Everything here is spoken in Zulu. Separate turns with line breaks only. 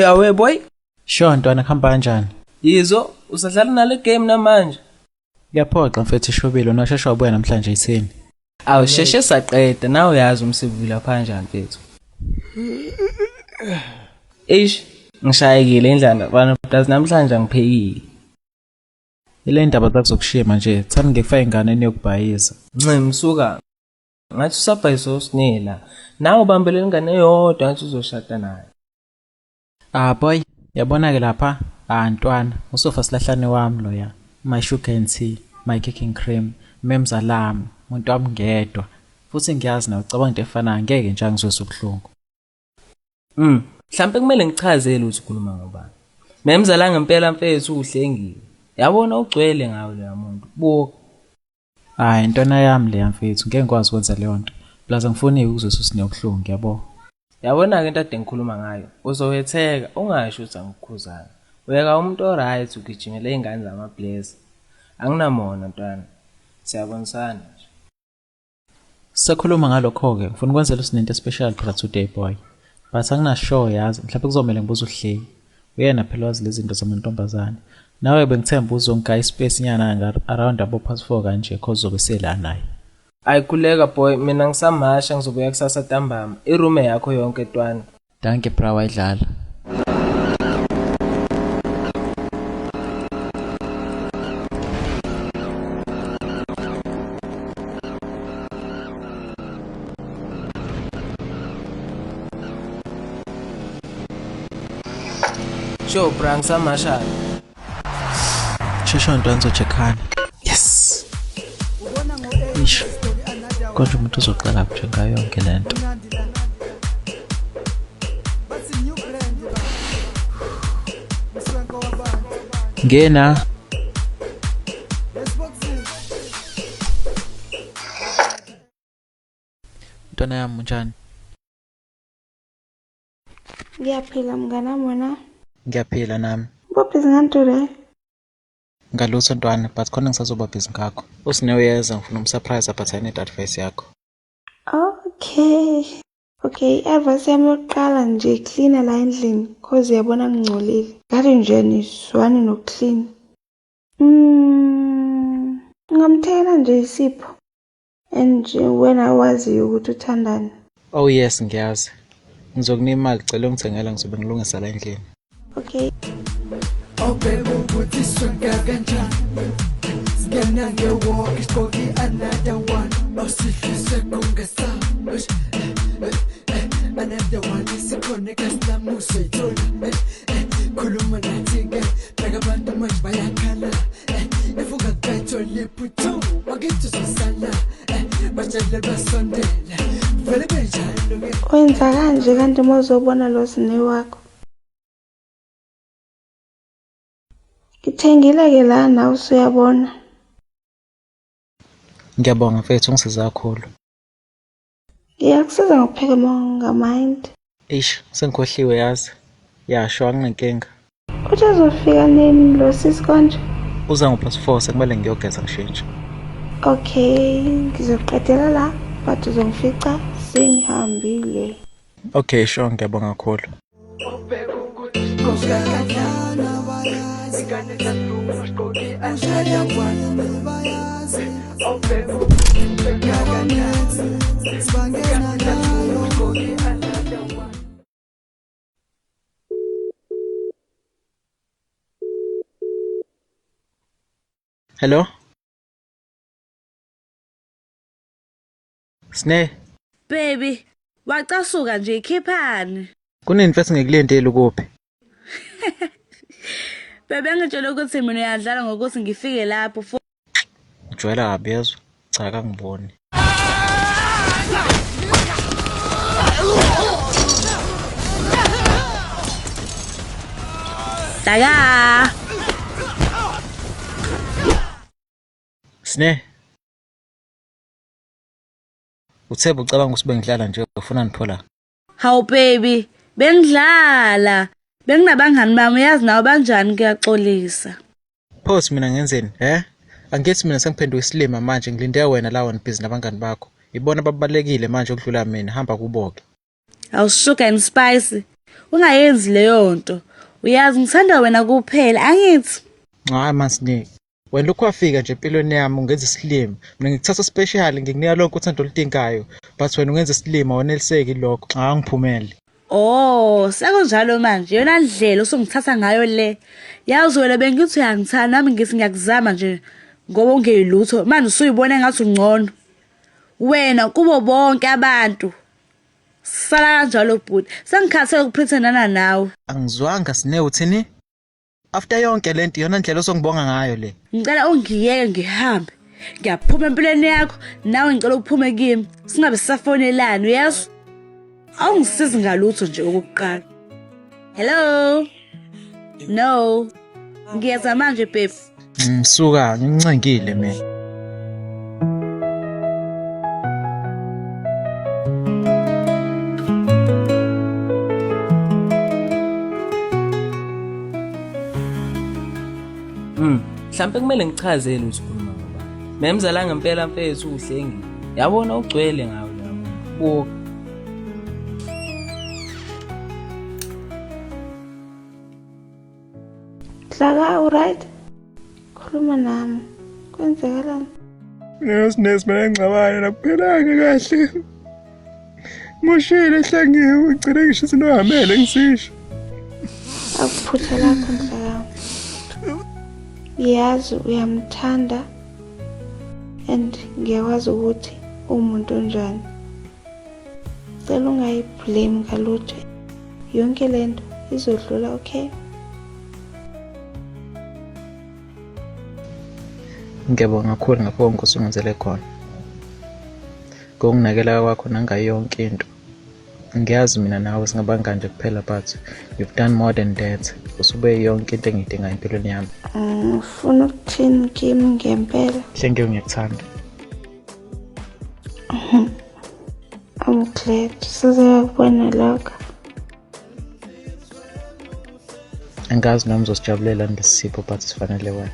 Awe boy.
Sure ntwana khamba kanjani?
Yizo usadlala nale game namanje?
Ngiyaphoxa mfethu ishobile unashesha wabuya namhlanje yithini?
Awusheshe saqeda nawe uyazi umsebenzi lapha kanjani mfethu. Ngishayekile indlala bana plus namhlanje ngiphekile.
Ile ndaba zakuzokushiya manje, thani ngekufaka ingane eniyokubhayiza.
Msuka. Ngathi usabhayiso sinela. Nawe ubambelele ingane eyodwa ngathi uzoshada naye.
Boy, yabona ke lapha, ntwana, usofa silahlane wami loya. My sugar and tea, my cake and cream, memzalami, umuntu wami ngedwa. Futhi ngiyazi na ucabanga into efanayo ngeke nje ngizwe ubuhlungu.
Mhlambe kumele ngichazele ukuthi ukhuluma ngobani. Memzala ngempela mfethu uhlengile. Yabona ugcwele ngawe lo muntu. Buka.
Intwana yami le mfethu ngeke ngikwazi ukwenza leyo nto. Plaza ngifuni ukuzwe usinebuhlungu yabo.
Yabona ke into ade ngikhuluma ngayo. Uzowetheka ungasho ukuthi angikukhuzana. Uyeka umuntu oright ugijimela izingane zamabless. Anginamona ntwana. Siyabonisana nje.
Sakhuluma ngalokho ke, ngifuna ukwenzela usinento special phela today boy. But anginasure yazi, mhlawumbe kuzomela ngibuza uhleki. Uyena phela wazi lezi zinto zamantombazane. Nawe bengithemba uzongika ispace nyana around abo+4 kanje cause uzobe sela naye.
Ayikhuleka boy, mina ngisamasha ngizobuya kusasa ntambama. Iroom yakho yonke ntwana.
Danke bra wayidlala.
Sho bra ngisamasha.
Shesho ntwana ngizocheckana. Yes. Ish. Konje umuntu uzoqala nje ngayo yonke lento. Ngena. Ntwana yami njani?
Ngiyaphila mngana wena.
Ngiyaphila nami.
Ubabhizi ngantule.
Ngalutho ntwana but khona ngisazoba busy ngakho. Usinewuyeza ngifuna umsurprise but I need advice yakho.
Okay, advice yami yokuqala nje clean la endlini cause yabona ngingcolile. Ngathi nje niswani nokuclean. Ngamthela nje isipho. And wena wazi ukuthi uthandani.
Oh yes ngiyazi. Ngizokunika imali cela ungithengela ngizobe ngilungisa la endlini.
Okay.
Baby, ukuthi swinga kanjani? Singena ngewalk isigqoki another one. Osihlise kungesa. Another one isikhona kaslamuso ithona. Khuluma nathi ke, bheka abantu manje bayakhala. Efuka kayitho lephuto, wakithi sisala. Bajele basondela. Vele benjalo ke.
Wenza kanje kanti mozobona lo sine wakho. Ngithengile ke la nawe usuyabona.
Ngiyabonga mfethu ungisiza kakhulu.
Ngiyakusiza ngokupheka ngamind.
Sengikhohliwe yazi. Yasho anginenkinga.
Uthi uzofika nini lo sisi konje?
Uza ngo+4 sekumele ngiyogeza ngishintshe.
Okay, ngizoqedela la but uzongifica sengihambile.
Okay, sure ngiyabonga kakhulu. Hello? Sne?
Baby, wacasuka nje ikhiphani.
Kunini mfethu ngikulendele ukuphi?
Baby angitshela ukuthi mina uyadlala ngokuthi ngifike lapho.
Ujwayela kabi yezwa. Cha kangiboni.
Hlaka.
Sine. Utheba ucabanga ukuthi bengidlala nje ufuna niphola.
Hawu baby, bengidlala. Benginabangani bami uyazi nawe banjani kuyaxolisa.
Phosi mina ngenzeni, Angithi mina sengiphenduka isilima manje ngilinde wena la one busy nabangani bakho. Ibona babalekile manje ukudlula mina, hamba kuboke.
Awu sugar and spice. Ungayenzi leyo nto. Uyazi ngithanda wena kuphela, angithi?
Hayi masini. Wena lokho wafika nje empilweni yami ungenza isilima. Mina ngikuthatha special ngikunika lonke uthando oludingayo, but wena ungenza isilima woneliseki lokho. Ngiphumele.
Oh, sekunjalo manje. Yona ndlela usungithatha ngayo le. Yazi wena bengithi uyangithanda nami ngithi ngiyakuzama nje ngoba ungeyilutho. Manje usuyibona ngathi ungcono. Wena kubo bonke abantu. Sala kanjalo bhuti. Sengikhathele ukupretendana nawe.
Angizwanga Sine uthini? After yonke lento yona ndlela osongibonga ngayo le.
Ngicela ungiyeke ngihambe. Ngiyaphuma empilweni yakho nawe ngicela ukuphume kimi. Singabe sisafonelana uyazi? Awungisizi ngalutho nje okokuqala. Hello. No. Ngiyeza manje babe.
Suka ngincengile mina.
Mhlambe kumele ngichazele usikhuluma ngoba. Memzala ngempela mfethu uhlengi. Yabona ugcwele ngawe la muntu.
Hlaka alright? Khuluma nami. Kwenzekalani?
Nesines mina ngicabana nakuphelanga kahle. Moshile ehlangiwe ngicela ngisho sinohamele ngisisho.
Akuphutha lakho Hlaka. Yazi uyamthanda and ngiyakwazi ukuthi umuntu onjani. Cela ungayiblame ngalutho. Yonke lento izodlula, okay?
Ngiyabonga kakhulu ngakho konke osungenzele khona. Ngokunakela kwakho nangayo yonke into. Ngiyazi mina nawe singabangani nje kuphela but you've done more than that. Usube yonke into engiyidingayo empilweni yami.
Ufuna ukuthini kimi ngempela?
Hlengiwe ngiyakuthanda.
I'm glad sizakubona lokho.
Angazi noma uzosijabulela ngesipho but sifanele wena.